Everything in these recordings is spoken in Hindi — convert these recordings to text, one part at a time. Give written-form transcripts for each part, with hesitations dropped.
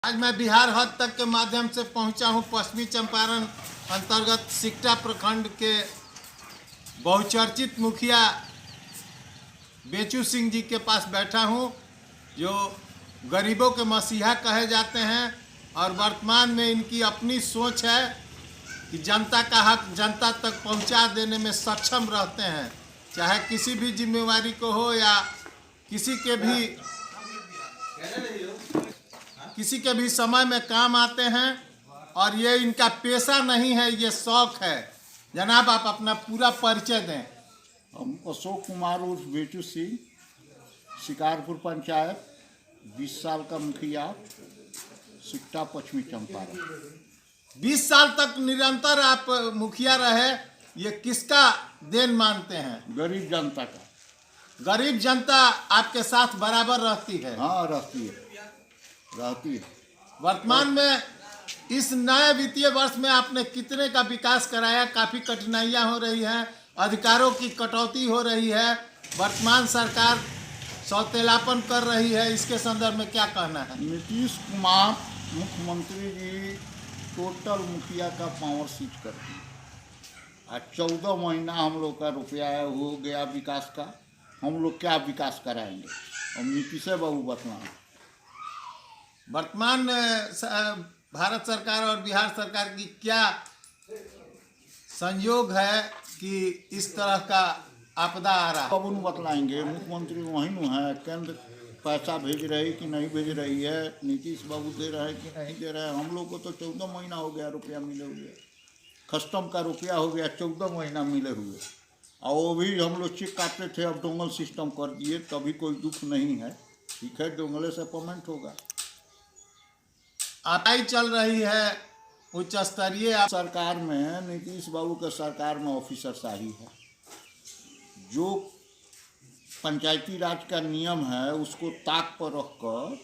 आज मैं बिहार हद तक के माध्यम से पहुंचा हूं पश्चिमी चंपारण अंतर्गत सिकटा प्रखंड के बहुचर्चित मुखिया बेचू सिंह जी के पास बैठा हूं, जो गरीबों के मसीहा कहे जाते हैं और वर्तमान में इनकी अपनी सोच है कि जनता का हक जनता तक पहुंचा देने में सक्षम रहते हैं, चाहे किसी भी जिम्मेवारी को हो या किसी के भी समय में काम आते हैं। और ये इनका पेशा नहीं है, ये शौक है। जनाब, आप अपना पूरा परिचय दें। हम अशोक कुमार उर्फ बेचू सिंह, शिकारपुर पंचायत, 20 साल का मुखिया, सिकटा पश्चिमी चंपारण। 20 साल तक निरंतर आप मुखिया रहे, ये किसका देन मानते हैं? गरीब जनता का। गरीब जनता आपके साथ बराबर रहती है? हाँ, रहती है। वर्तमान में इस नए वित्तीय वर्ष में आपने कितने का विकास कराया? काफ़ी कठिनाइयां हो रही हैं, अधिकारों की कटौती हो रही है, वर्तमान सरकार सौतेलापन कर रही है, इसके संदर्भ में क्या कहना है? नीतीश कुमार मुख्यमंत्री जी टोटल मुखिया का पावर सीज कर दिए। आज 14 महीना हम लोग का रुपया हो गया विकास का, हम लोग क्या विकास कराएंगे? हम नीतीश बाबू बतलाएं। वर्तमान भारत सरकार और बिहार सरकार की क्या संयोग है कि इस तरह का आपदा आ रहा है? कब उन बतलाएंगे? मुख्यमंत्री वहीं न है, केंद्र पैसा भेज रही कि नहीं भेज रही है, नीतीश बाबू दे रहे हैं कि नहीं दे रहे हैं। हम लोग को तो 14 महीना हो गया रुपया मिले हुए, कस्टम का रुपया हो गया 14 महीना मिले हुए, और वो भी हम लोग चेक काटते थे। अब डोंगल सिस्टम कर दिए, तभी कोई दुख नहीं है। ठीक है, डोंगले से पेमेंट होगा। आताई चल रही है उच्च स्तरीय सरकार में, नीतीश बाबू के सरकार में ऑफिसर शाही है। जो पंचायती राज का नियम है उसको ताक पर रखकर,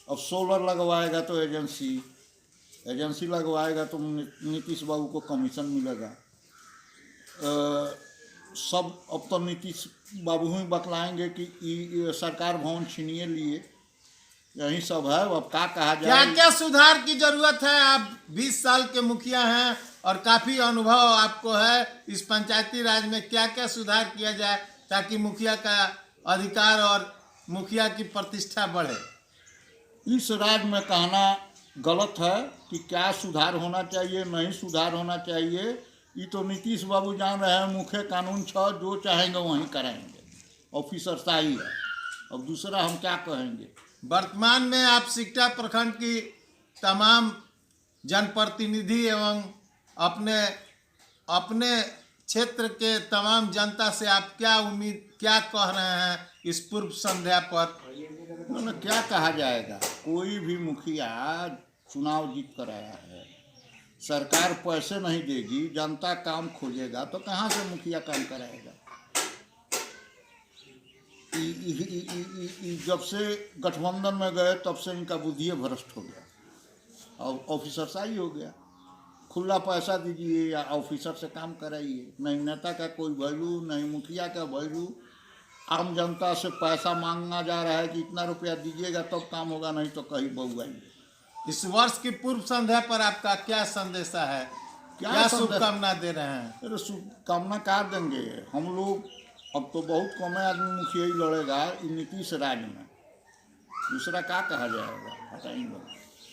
अब सोलर लगवाएगा तो एजेंसी लगवाएगा तो नीतीश बाबू को कमीशन मिलेगा। सब अब तो नीतीश बाबू ही बतलाएंगे कि सरकार भवन छीनिए लिए, यही सब है। अब क्या कहा जाए? क्या क्या सुधार की जरूरत है? आप 20 साल के मुखिया हैं और काफ़ी अनुभव आपको है इस पंचायती राज में। क्या क्या सुधार किया जाए ताकि मुखिया का अधिकार और मुखिया की प्रतिष्ठा बढ़े? इस राज में कहना गलत है कि क्या सुधार होना चाहिए, नहीं सुधार होना चाहिए। ये तो नीतीश बाबू जान रहे हैं, मुख्य कानून 6 जो चाहेंगे वहीं कराएंगे, ऑफिसर शाही है। अब दूसरा हम क्या कहेंगे? वर्तमान में आप सिकटा प्रखंड की तमाम जनप्रतिनिधि एवं अपने क्षेत्र के तमाम जनता से आप क्या कह रहे हैं इस पूर्व संध्या पर? मैंने क्या कहा जाएगा? कोई भी मुखिया चुनाव जीत कर आया है, सरकार पैसे नहीं देगी, जनता काम खोजेगा तो कहाँ से मुखिया काम कराएगा? जब से गठबंधन में गए तब से इनका बुद्धि भ्रष्ट हो गया और ऑफिसर शाही हो गया। खुला पैसा दीजिए या ऑफिसर से काम कराइए। नहीं नेता का कोई वैल्यू, नहीं मुखिया का वैल्यू। आम जनता से पैसा मांगना जा रहा है कि इतना रुपया दीजिएगा तब काम होगा, नहीं तो कहीं बहुआइए। इस वर्ष की पूर्व संध्या पर आपका क्या संदेशा है? क्या शुभकामना दे रहे हैं? अरे शुभकामना क्या देंगे? हम लोग अब तो बहुत कम आदमी मुखिया ही लड़ेगा नीतीश राज में। दूसरा क्या कहा जाएगा? बताइए।